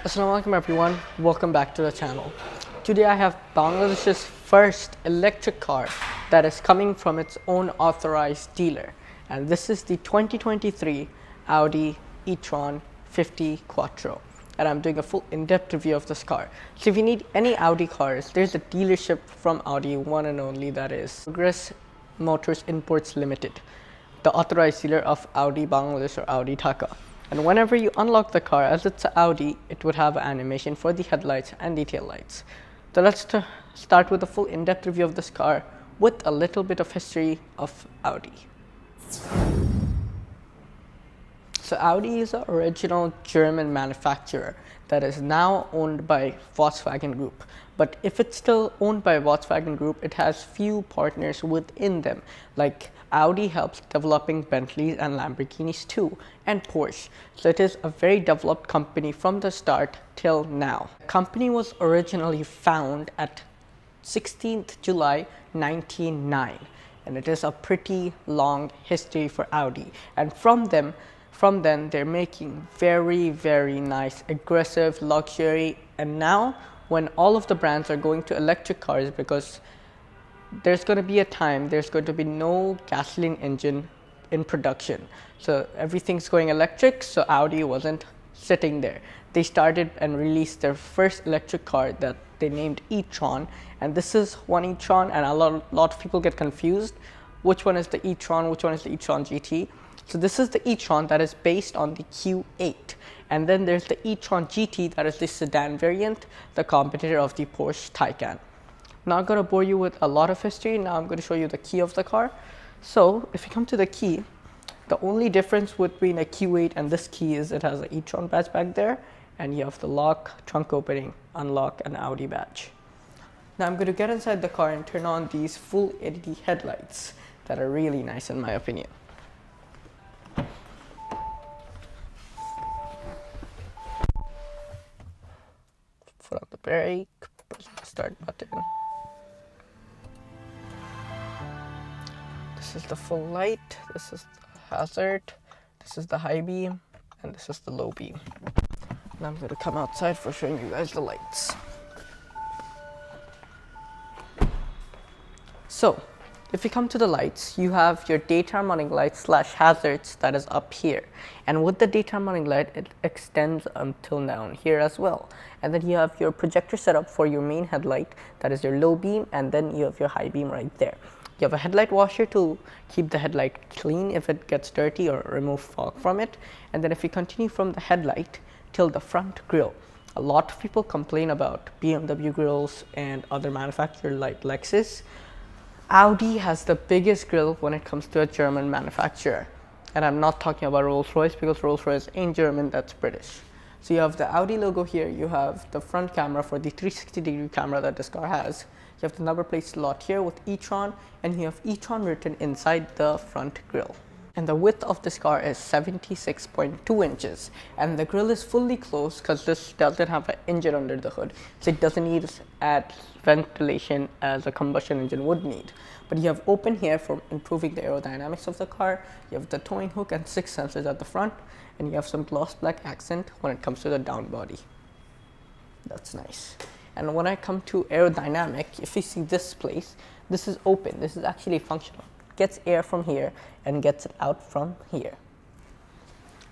Assalamualaikum everyone, welcome back to the channel. Today I have Bangladesh's first electric car that is coming from its own authorized dealer, and this is the 2023 Audi e-Tron 50 Quattro, and I'm doing a full in-depth review of this car. So if you need any Audi cars, there's a dealership from Audi, one and only, that is Progress Motors Imports Limited, the authorized dealer of Audi Bangladesh or Audi Dhaka. And whenever you unlock the car, as it's an Audi, it would have animation for the headlights and the tail lights. So let's start with a full in-depth review of this car with a little bit of history of Audi. So Audi is the original German manufacturer that is now owned by Volkswagen Group. But if it's still owned by Volkswagen Group, it has few partners within them, like Audi helps developing Bentleys and Lamborghinis too, and Porsche. So it is a very developed company from the start till now. The company was originally founded at 16th July 1909, and it is a pretty long history for Audi. And from then they're making very nice, aggressive luxury. And now when all of the brands are going to electric cars, because there's going to be a time there's going to be no gasoline engine in production, so everything's going electric. So Audi wasn't sitting there. They started and released their first electric car that they named e-Tron, and this is one e-Tron, and a lot of people get confused which one is the e-Tron, which one is the e-Tron GT. So this is the e-Tron that is based on the Q8, and then there's the e-Tron GT that is the sedan variant, the competitor of the Porsche Taycan. Not going to bore you with a lot of history. Now I'm going to show you the key of the car. So if you come to the key, the only difference between a Q8 and this key is it has an e-Tron badge back there, and you have the lock, trunk opening, unlock, and Audi badge. Now I'm going to get inside the car and turn on these full LED headlights that are really nice in my opinion. Put on the brake, press the start button. This is the full light, this is the hazard, this is the high beam, and this is the low beam. Now I'm going to come outside for showing you guys the lights. So if you come to the lights, you have your daytime running light / hazards that is up here, and with the daytime running light it extends until down here as well. And then you have your projector setup for your main headlight, that is your low beam, and then you have your high beam right there. You have a headlight washer to keep the headlight clean if it gets dirty or remove fog from it. And then if you continue from the headlight till the front grille, a lot of people complain about BMW grills and other manufacturers like Lexus. Audi has the biggest grille when it comes to a German manufacturer, and I'm not talking about Rolls-Royce because Rolls-Royce ain't German, that's British. So you have the Audi logo here, you have the front camera for the 360-degree camera that this car has, you have the number plate slot here with e-Tron, and you have e-Tron written inside the front grille. And the width of this car is 76.2 inches, and the grille is fully closed because this doesn't have an engine under the hood, so it doesn't need to add ventilation as a combustion engine would need. But you have open here for improving the aerodynamics of the car. You have the towing hook and 6 sensors at the front, and you have some gloss black accent when it comes to the down body. That's nice. And when I come to aerodynamic, if you see this place, this is open. This is actually functional. Gets air from here and gets it out from here.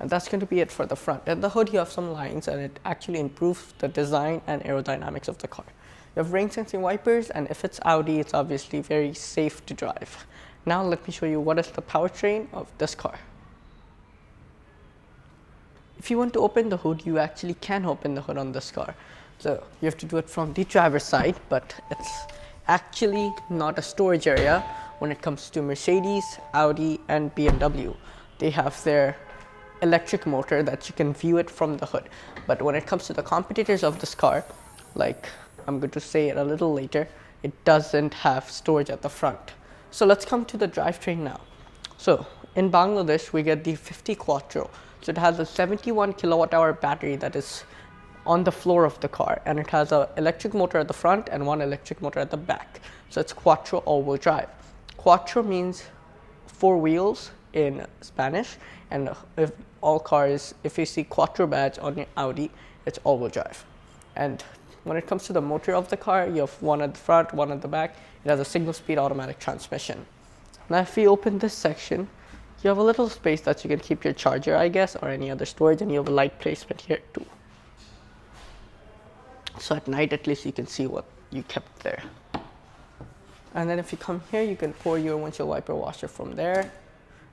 And that's going to be it for the front. And the hood, you have some lines, and it actually improves the design and aerodynamics of the car. You have rain sensing wipers, and if it's Audi, it's obviously very safe to drive. Now let me show you what is the powertrain of this car. If you want to open the hood, you actually can open the hood on this car. So you have to do it from the driver's side, but it's actually not a storage area when it comes to Mercedes, Audi, and BMW. They have their electric motor that you can view it from the hood. But when it comes to the competitors of this car, like I'm going to say it a little later, it doesn't have storage at the front. So let's come to the drivetrain now. So in Bangladesh, we get the 50 Quattro. So it has a 71 kilowatt hour battery that is on the floor of the car, and it has an electric motor at the front and one electric motor at the back. So it's Quattro all-wheel drive. Quattro means 4 wheels in Spanish, and if all cars, if you see Quattro badge on your Audi, it's all-wheel drive. And when it comes to the motor of the car, you have one at the front, one at the back. It has a single-speed automatic transmission. Now if we open this section, you have a little space that you can keep your charger, I guess, or any other storage, and you have a light placement here too. So at night, at least, you can see what you kept there. And then if you come here, you can pour your windshield wiper washer from there.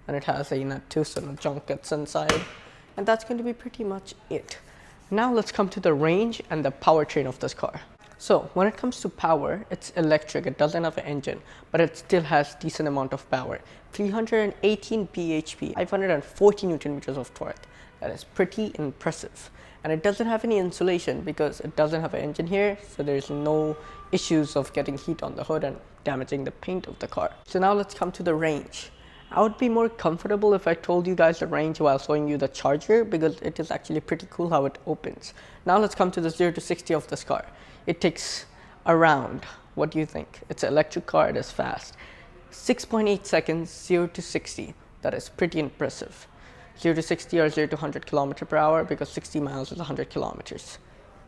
And it has a nut too, so no junk gets inside. And that's going to be pretty much it. Now let's come to the range and the powertrain of this car. So when it comes to power, it's electric. It doesn't have an engine, but it still has decent amount of power. 318 bhp, 540 Newton meters of torque. That is pretty impressive. And it doesn't have any insulation because it doesn't have an engine here, so there's no issues of getting heat on the hood and damaging the paint of the car. So now let's come to the range. I would be more comfortable if I told you guys the range while showing you the charger, because it is actually pretty cool how it opens. Now let's come to the 0 to 60 of this car. It takes around, what do you think? It's an electric car, it is fast. 6.8 seconds, 0 to 60. That is pretty impressive. 0 to 60 or 0 to 100 kilometers per hour, because 60 miles is 100 kilometers.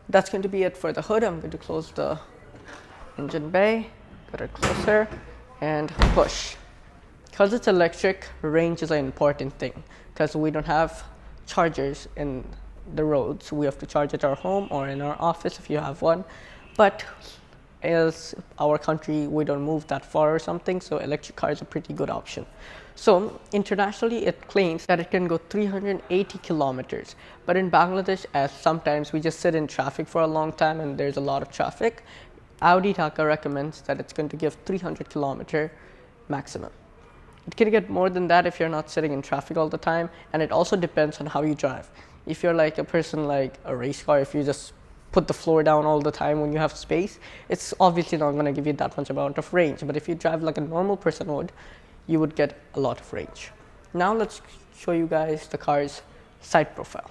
That's going to be it for the hood. I'm going to close the engine bay, get it closer, and push. Because it's electric, range is an important thing, because we don't have chargers in the roads. We have to charge at our home or in our office if you have one. But as our country, we don't move that far or something, so electric car is a pretty good option. So internationally, it claims that it can go 380 kilometers. But in Bangladesh, as sometimes we just sit in traffic for a long time and there's a lot of traffic, Audi Dhaka recommends that it's going to give 300 kilometer maximum. It can get more than that if you're not sitting in traffic all the time, and it also depends on how you drive. If you're like a person like a race car, if you just put the floor down all the time when you have space, it's obviously not going to give you that much amount of range. But if you drive like a normal person would, you would get a lot of range. Now let's show you guys the car's side profile.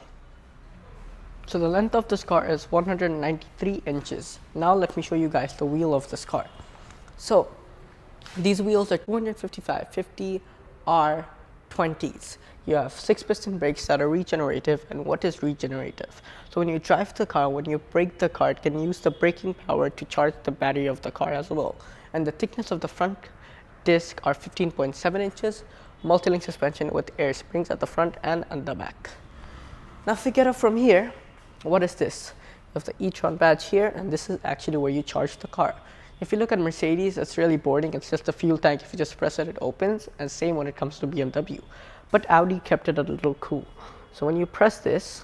So the length of this car is 193 inches. Now let me show you guys the wheel of this car. So these wheels are 255/50 R20s. You have 6-piston brakes that are regenerative. And what is regenerative? So when you drive the car, when you brake the car, it can use the braking power to charge the battery of the car as well. And the thickness of the front disc are 15.7 inches, multi-link suspension with air springs at the front and at the back. Now if we get up from here, what is this? You have the e-Tron badge here, and this is actually where you charge the car. If you look at Mercedes, it's really boring. It's just a fuel tank. If you just press it, it opens. And same when it comes to BMW. But Audi kept it a little cool. So when you press this,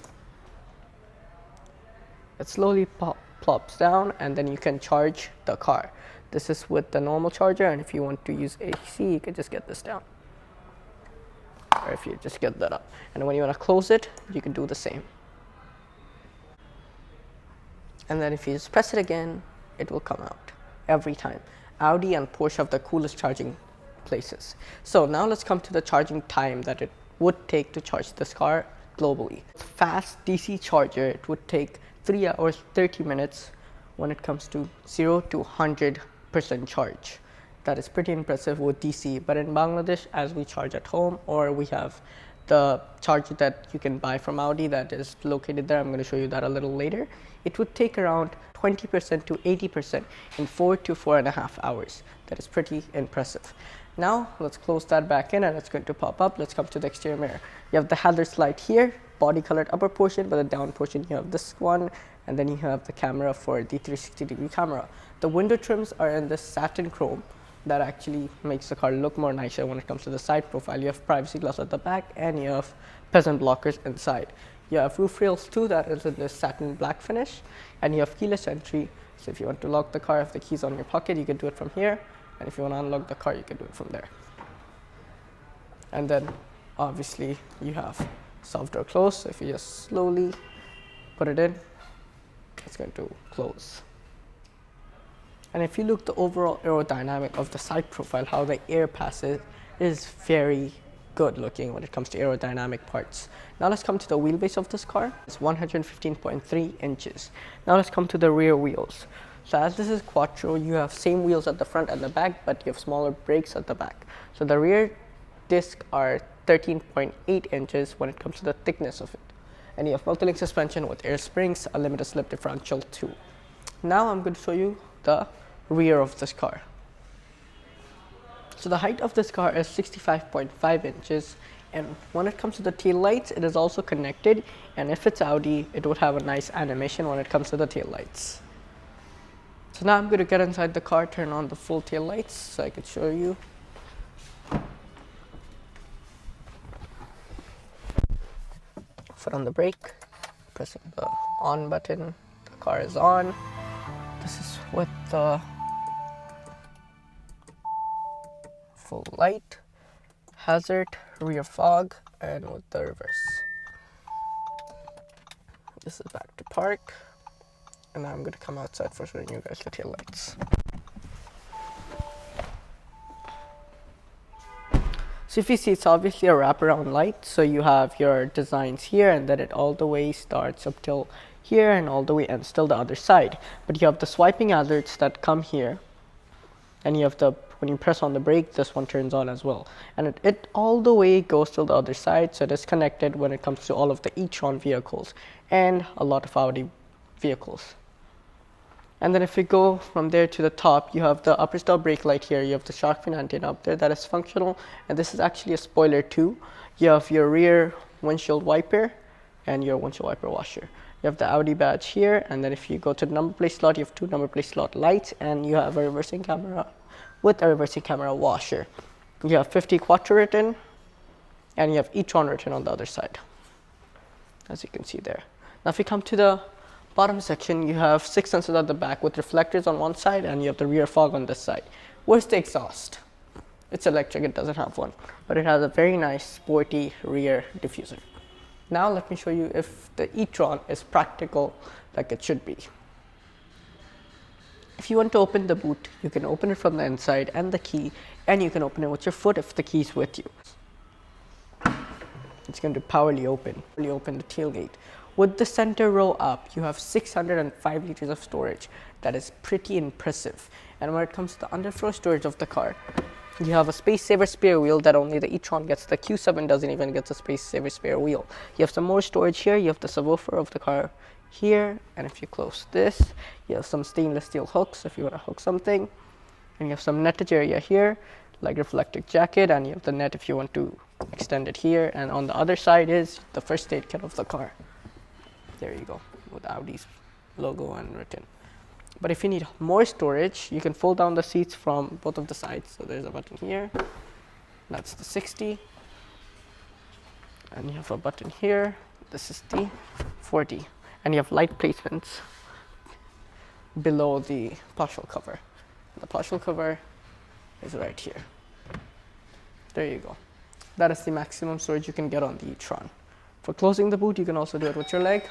it slowly plops down, and then you can charge the car. This is with the normal charger, and if you want to use AC, you can just get this down. Or if you just get that up. And when you want to close it, you can do the same. And then if you just press it again, it will come out every time. Audi and Porsche have the coolest charging places. So now let's come to the charging time that it would take to charge this car globally. Fast DC charger, it would take 3 hours 30 minutes when it comes to 0 to 100% charge. That is pretty impressive with DC. But in Bangladesh, as we charge at home, or we have the charger that you can buy from Audi that is located there, I'm going to show you that a little later, it would take around 20% to 80% in 4 to 4.5 hours. That is pretty impressive. Now let's close that back in, and it's going to pop up. Let's come to the exterior mirror. You have the hazards light here, body colored upper portion, but the down portion you have this one, and then you have the camera for the 360-degree camera. The window trims are in this satin chrome that actually makes the car look more nicer when it comes to the side profile. You have privacy glass at the back, and you have peasant blockers inside. You have roof rails too, that is in this satin black finish, and you have keyless entry. So if you want to lock the car, if the keys on your pocket, you can do it from here, and if you want to unlock the car, you can do it from there. And then obviously you have soft door close, so if you just slowly put it in, it's going to close. And if you look the overall aerodynamic of the side profile, how the air passes, is very good looking when it comes to aerodynamic parts. Now let's come to the wheelbase of this car. It's 115.3 inches. Now let's come to the rear wheels. So as this is Quattro, you have same wheels at the front and the back, but you have smaller brakes at the back. So the rear discs are 13.8 inches when it comes to the thickness of it. And you have multi-link suspension with air springs, a limited slip differential too. Now I'm going to show you the rear of this car. So the height of this car is 65.5 inches, and when it comes to the tail lights, it is also connected, and if it's Audi, it would have a nice animation when it comes to the tail lights. So now I'm going to get inside the car, turn on the full tail lights so I could show you. Foot on the brake, pressing the on button, the car is on. This is with the full light, hazard, rear fog, and with the reverse. This is back to park, and now I'm going to come outside for showing you guys the tail lights. So if you see, it's obviously a wraparound light, so you have your designs here, and then it all the way starts up till here and all the way ends till the other side. But you have the swiping hazards that come here, and you have the, when you press on the brake, this one turns on as well, and it all the way goes till the other side, so it is connected when it comes to all of the e-Tron vehicles and a lot of Audi vehicles. And then if we go from there to the top, you have the upper stall brake light here, you have the shark fin antenna up there that is functional, and this is actually a spoiler too. You have your rear windshield wiper and your windshield wiper washer. You have the Audi badge here, and then if you go to the number plate slot, you have 2 number plate slot lights, and you have a reversing camera with a reversing camera washer. You have 50 Quattro written, and you have e-Tron written on the other side, as you can see there. Now if you come to the bottom section, you have 6 sensors at the back with reflectors on one side, and you have the rear fog on this side. Where's the exhaust? It's electric, it doesn't have one, but it has a very nice sporty rear diffuser. Now let me show you if the e-Tron is practical like it should be. If you want to open the boot, you can open it from the inside and the key, and you can open it with your foot if the key is with you. It's going to powerfully open the tailgate. With the center row up, you have 605 liters of storage. That is pretty impressive. And when it comes to the underfloor storage of the car, you have a space saver spare wheel that only the e-Tron gets. The Q7 doesn't even get a space saver spare wheel. You have some more storage here. You have the subwoofer of the car here, and if you close this, you have some stainless steel hooks if you want to hook something, and you have some nettage area here like reflective jacket, and you have the net if you want to extend it here, and on the other side is the first aid kit of the car. There you go, with Audi's logo and written. But if you need more storage, you can fold down the seats from both of the sides. So there's a button here, that's the 60, and you have a button here, this is the 40, and you have light placements below the partial cover. The partial cover is right here. There you go. That is the maximum storage you can get on the e-Tron. For closing the boot, you can also do it with your leg.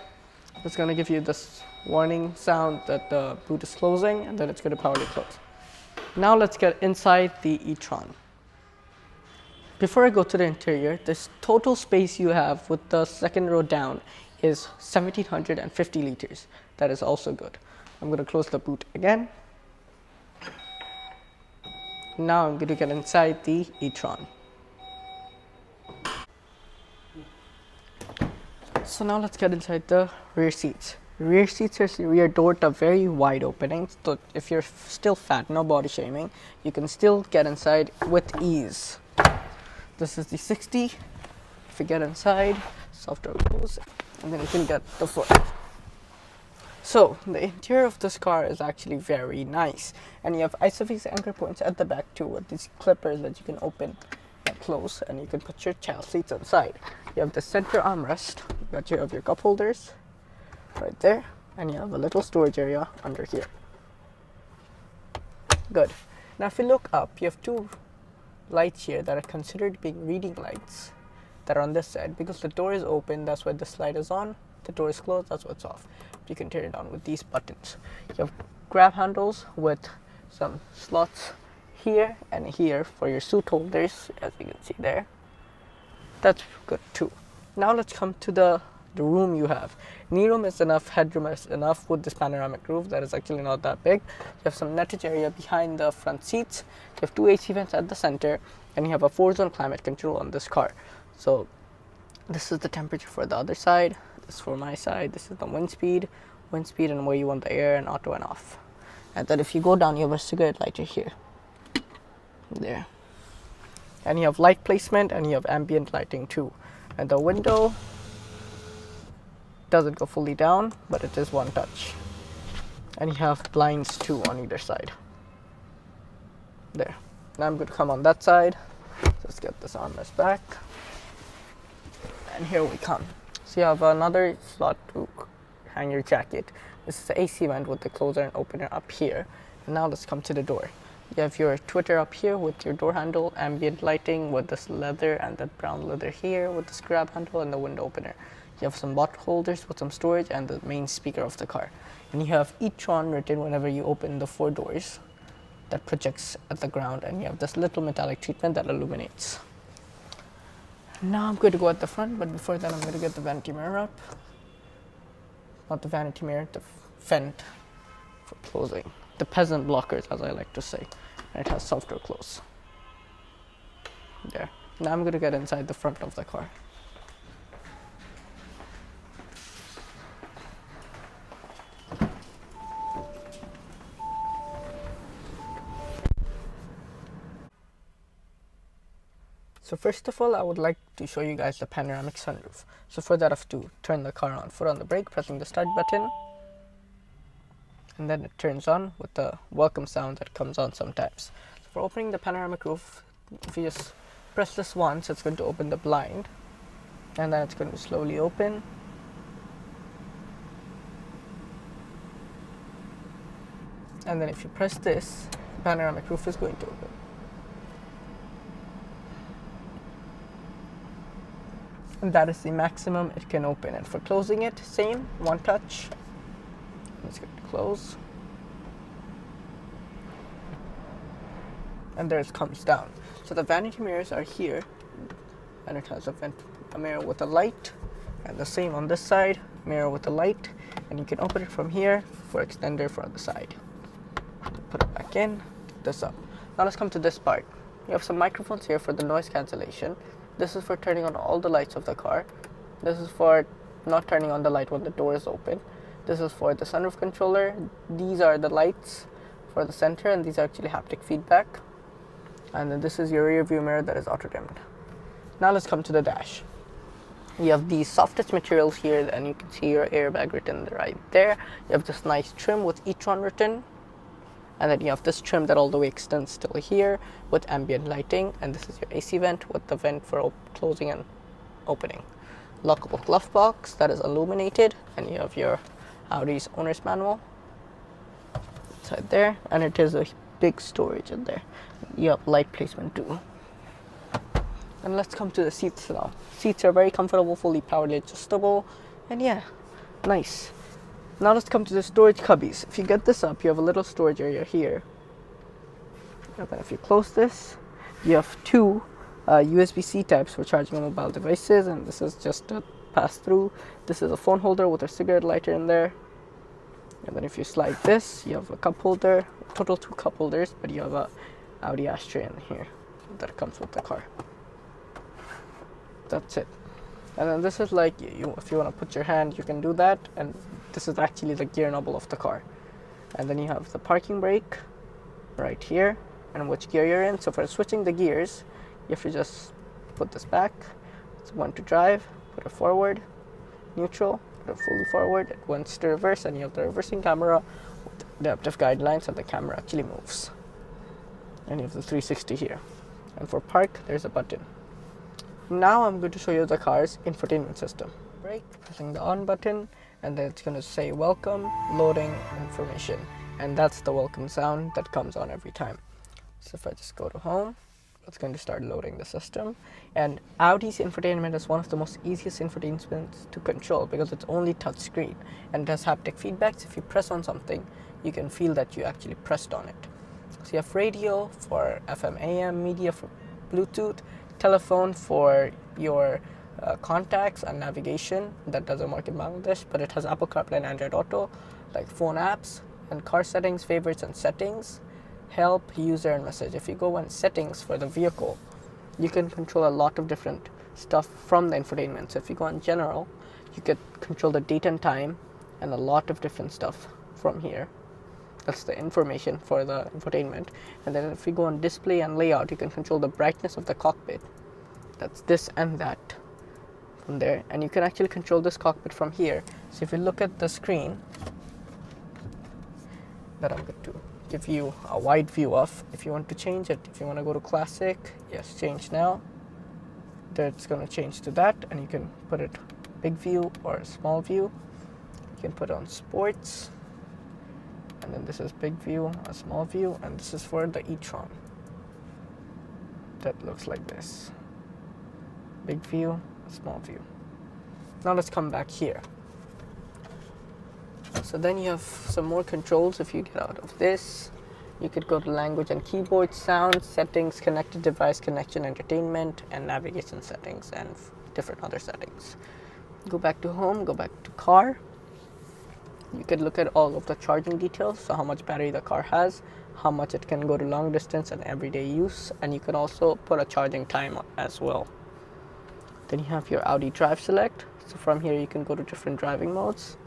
It's going to give you this warning sound that the boot is closing, and then it's going to powerfully close. Now let's get inside the e-Tron. Before I go to the interior, this total space you have with the second row down is 1750 liters. That is also good. I'm going to close the boot again. Now I'm going to get inside the e-Tron. So now let's get inside the rear seats. Rear seats are rear door to very wide openings. So if you're still fat, no body shaming, you can still get inside with ease. This is the 60. If you get inside, soft door close, and then you can get the foot. So the interior of this car is actually very nice, and you have isofix anchor points at the back too with these clippers that you can open and close, and you can put your child seats inside. You have the center armrest, you have your cup holders right there, and you have a little storage area under here. Good. Now if you look up, you have 2 lights here that are considered being reading lights that are on this side. Because the door is open, that's why this light is on. The door is closed, that's why it's off. You can turn it on with these buttons. You have grab handles with some slots here and here for your suit holders, as you can see there. That's good too. Now let's come to the room you have. Knee room is enough, headroom is enough with this panoramic roof that is actually not that big. You have some nettage area behind the front seats. You have 2 AC vents at the center, and you have a 4-zone climate control on this car. So this is the temperature for the other side, this is for my side, this is the wind speed and where you want the air and auto and off. And then if you go down, you have a cigarette lighter here, there. And you have light placement and you have ambient lighting too. And the window doesn't go fully down, but it is one touch. And you have blinds too on either side. There. Now I'm going to come on that side. Let's get this armrest back. And here we come. So you have another slot to hang your jacket. This is the AC vent with the closer and opener up here. And now let's come to the door. You have your Twitter up here with your door handle, ambient lighting with this leather and that brown leather here with this grab handle and the window opener. You have some bottle holders with some storage and the main speaker of the car. And you have e-Tron written whenever you open the 4 doors that projects at the ground, and you have this little metallic treatment that illuminates. Now I'm going to go at the front, but before that I'm going to get the vanity mirror up. Not the vanity mirror, the vent for closing. The peasant blockers, as I like to say. And it has software close. There. Now I'm going to get inside the front of the car. So first of all, I would like to show you guys the panoramic sunroof. So for that I have to turn the car on. Foot on the brake, pressing the start button. And then it turns on with the welcome sound that comes on sometimes. So for opening the panoramic roof, if you just press this once, it's going to open the blind. And then it's going to slowly open. And then if you press this, the panoramic roof is going to open. And that is the maximum it can open. And for closing it, same, one touch. It's going to close. And there it comes down. So the vanity mirrors are here. And it has a mirror with a light. And the same on this side, mirror with a light. And you can open it from here for extender for the side. Put it back in, this up. Now let's come to this part. You have some microphones here for the noise cancellation. This is for turning on all the lights of the car. This is for not turning on the light when the door is open. This is for the sunroof controller. These are the lights for the center, and these are actually haptic feedback. And then this is your rear view mirror that is auto dimmed. Now let's come to the dash. You have these softest materials here, and you can see your airbag written right there. You have this nice trim with e-Tron written. And then you have this trim that all the way extends till here with ambient lighting. And this is your AC vent with the vent for closing and opening. Lockable glove box that is illuminated. And you have your Audi's owner's manual inside there. And it is a big storage in there. You have light placement too. And let's come to the seats now. Seats are very comfortable, fully powered adjustable. And yeah, nice. Now let's come to the storage cubbies. If you get this up, you have a little storage area here. And then if you close this, you have 2 USB-C types for charging mobile devices, and this is just a pass-through. This is a phone holder with a cigarette lighter in there. And then if you slide this, you have a cup holder, total 2 cup holders, but you have a Audi ashtray in here that comes with the car. That's it. And then this is like, if you want to put your hand, you can do that. And this is actually the gear knob of the car. And then you have the parking brake right here and which gear you're in. So for switching the gears, you have to just put this back. It's 1 to drive, put it forward, neutral, put it fully forward. It wants to reverse, and you have the reversing camera with adaptive guidelines, so the camera actually moves. And you have the 360 here. And for park, there's a button. Now I'm going to show you the car's infotainment system. Brake, pressing the on button, and then it's going to say welcome, loading information. And that's the welcome sound that comes on every time. So if I just go to home, it's going to start loading the system. And Audi's infotainment is one of the most easiest infotainments to control because it's only touch screen and it has haptic feedbacks. If you press on something, you can feel that you actually pressed on it. So you have radio for FM, AM, media for Bluetooth, telephone for your contacts and navigation. That doesn't work in Bangladesh, but it has Apple CarPlay and Android Auto, like phone apps, and car settings, favorites and settings, help, user and message. If you go in settings for the vehicle, you can control a lot of different stuff from the infotainment. So if you go on general, you could control the date and time and a lot of different stuff from here. That's the information for the infotainment. And then if you go on display and layout, you can control the brightness of the cockpit. That's this and that from there. And you can actually control this cockpit from here. So if you look at the screen that I'm going to give you a wide view of, if you want to change it, if you want to go to classic, yes, change now. That's going to change to that, and you can put it big view or small view. You can put on sports, and then this is big view, a small view, and this is for the e-Tron. That looks like this. Big view, a small view. Now let's come back here. So then you have some more controls. If you get out of this, you could go to language and keyboard, sound, settings, connected device, connection, entertainment, and navigation settings, and different other settings. Go back to home, go back to car. You could look at all of the charging details, so how much battery the car has, how much it can go to long distance and everyday use, and you can also put a charging time as well. Then you have your Audi drive select. So from here you can go to different driving modes.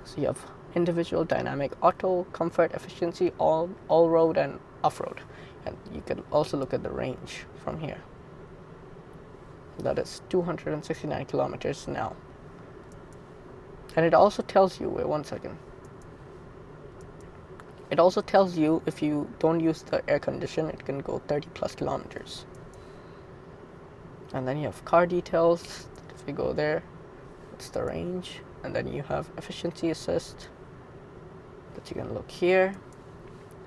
So you have individual, dynamic, auto, comfort, efficiency, all road, and off-road. And you can also look at the range from here. That is 269 kilometers now. And it also tells you, wait 1 second. It also tells you if you don't use the air condition, it can go 30 plus kilometers. And then you have car details. If you go there, it's the range. And then you have efficiency assist that you can look here,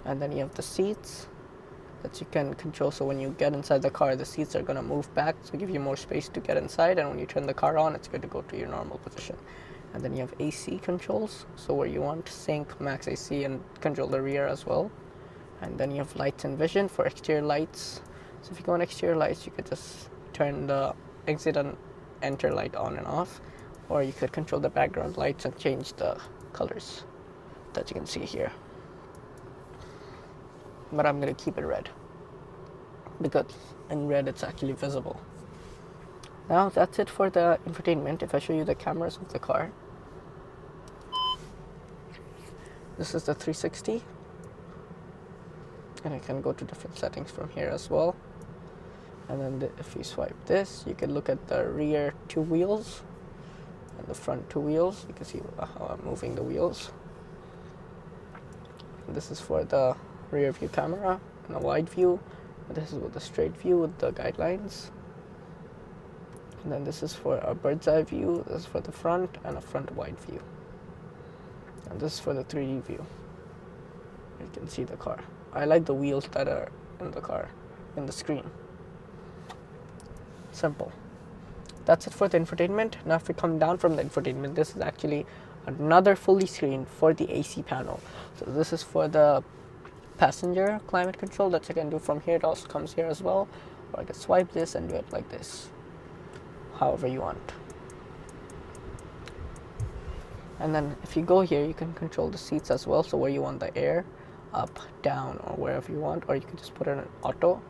and then you have the seats that you can control. So when you get inside the car, the seats are going to move back, so give you more space to get inside, and when you turn the car on, it's going to go to your normal position. And then you have AC controls, so where you want to sync max AC and control the rear as well. And then you have lights and vision for exterior lights. So if you go on exterior lights, you could just turn the exit and enter light on and off, or you could control the background lights and change the colors that you can see here. But I'm going to keep it red because in red it's actually visible. Now that's it for the infotainment. If I show you the cameras of the car, this is the 360, and I can go to different settings from here as well. And then if you swipe this, you can look at the rear two wheels and the front two wheels. You can see how I'm moving the wheels. And this is for the rear view camera and a wide view. And this is with the straight view with the guidelines. And then this is for a bird's eye view. This is for the front and a front wide view. And this is for the 3D view. You can see the car. I like the wheels that are in the car, in the screen. Simple. That's it for the infotainment. Now if we come down from the infotainment, this is actually another fully screen for the AC panel. So this is for the passenger climate control that you can do from here. It also comes here as well, or I can swipe this and do it like this, however you want. And then if you go here, you can control the seats as well, so where you want the air, up, down, or wherever you want, or you can just put it in auto,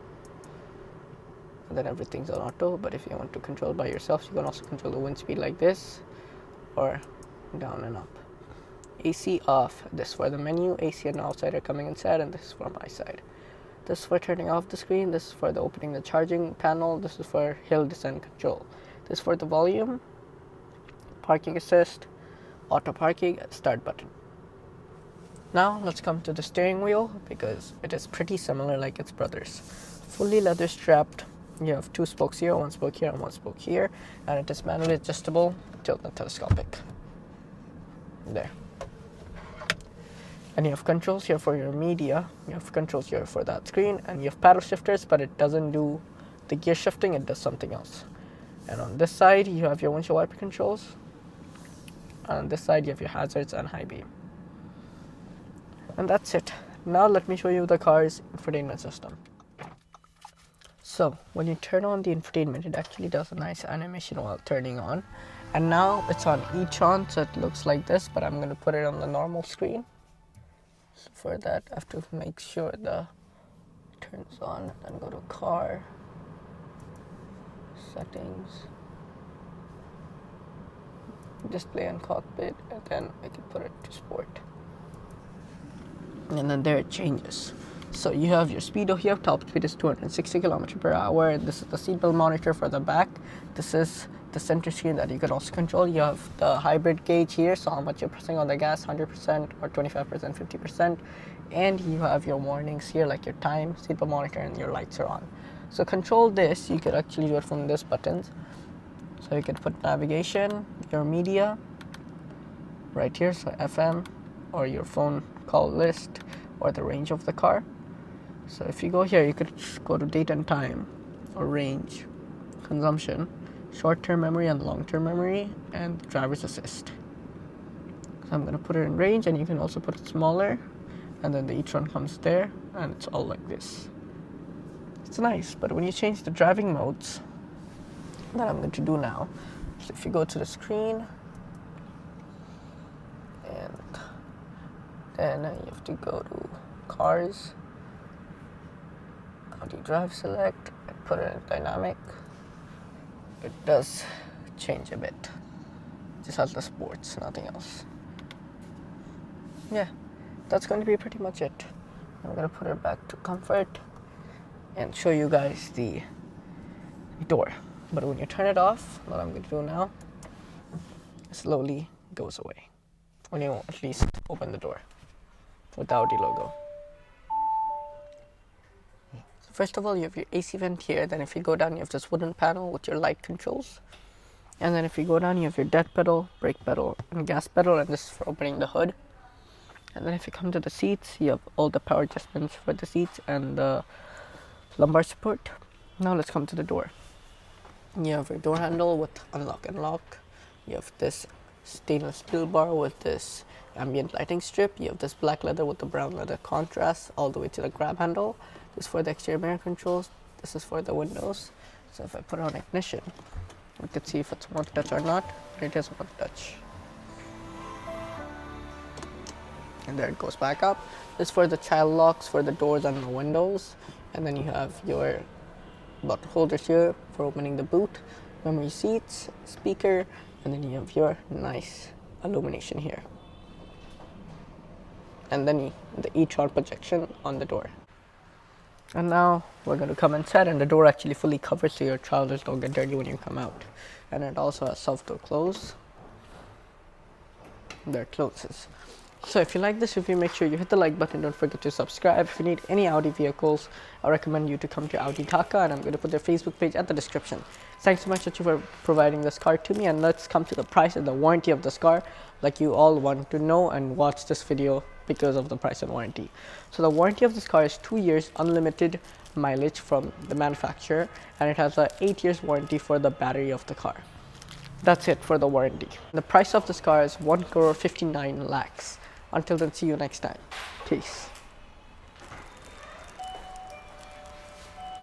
and then everything's on auto. But if you want to control by yourself, you can also control the wind speed like this, or down and up. AC off, this for the menu, AC and outside are coming inside, and this is for my side. This is for turning off the screen, this is for the opening the charging panel, this is for hill descent control. This is for the volume, parking assist, auto parking, start button. Now let's come to the steering wheel, because it is pretty similar like its brothers. Fully leather strapped, you have two spokes here, one spoke here and one spoke here, and it is manually adjustable, tilt and telescopic. There. And you have controls here for your media, you have controls here for that screen, and you have paddle shifters, but it doesn't do the gear shifting, it does something else. And on this side, you have your windshield wiper controls. And on this side, you have your hazards and high beam. And that's it. Now let me show you the car's infotainment system. So when you turn on the infotainment, it actually does a nice animation while turning on. And now it's on e-Tron, so it looks like this, but I'm going to put it on the normal screen. So for that, I have to make sure the turns on, then go to car, settings, display and cockpit, and then I can put it to sport. And then there it changes. So you have your speedo here. Top speed is 260 km per hour. This is the seatbelt monitor for the back. This is the center screen that you can also control. You have the hybrid gauge here, so how much you're pressing on the gas, 100% or 25%, 50%. And you have your warnings here, like your time, seatbelt monitor, and your lights are on. So control this, you could actually do it from this buttons. So you could put navigation, your media, right here, so FM, or your phone call list, or the range of the car. So if you go here, you could go to date and time, or range, consumption, short-term memory and long-term memory, and driver's assist. So I'm gonna put it in range, and you can also put it smaller, and then the e-Tron comes there, and it's all like this. It's nice, but when you change the driving modes, that I'm going to do now, so if you go to the screen, and then you have to go to cars, Audi drive select, and put it in dynamic. It does change a bit. Just has the sports, nothing else. Yeah, that's going to be pretty much it. I'm going to put it back to comfort and show you guys the door. But when you turn it off, what I'm going to do now, it slowly goes away. When you at least open the door with the Audi logo. So first of all, you have your AC vent here. Then if you go down, you have this wooden panel with your light controls. And then if you go down, you have your dead pedal, brake pedal, and gas pedal, and this is for opening the hood. And then if you come to the seats, you have all the power adjustments for the seats and the lumbar support. Now let's come to the door. You have your door handle with unlock and lock. You have this stainless steel bar with this ambient lighting strip. You have this black leather with the brown leather contrast all the way to the grab handle. This is for the exterior mirror controls. This is for the windows. So if I put on ignition, we can see if it's one touch or not. It is one touch. And there it goes back up. This is for the child locks for the doors and the windows. And then you have your button holders here for opening the boot, memory seats, speaker, and then you have your nice illumination here. And then the e-Tron projection on the door. And now we're going to come inside, and the door actually fully covers so your trousers don't get dirty when you come out. And it also has self-door close. There it closes. So if you like this review, make sure you hit the like button. Don't forget to subscribe. If you need any Audi vehicles, I recommend you to come to Audi Dhaka, and I'm going to put their Facebook page at the description. Thanks so much for providing this car to me, and let's come to the price and the warranty of this car, like you all want to know and watch this video because of the price and warranty. So the warranty of this car is 2 years unlimited mileage from the manufacturer, and it has a 8 years warranty for the battery of the car. That's it for the warranty. The price of this car is 1,59 lakhs. Until then, see you next time. Peace.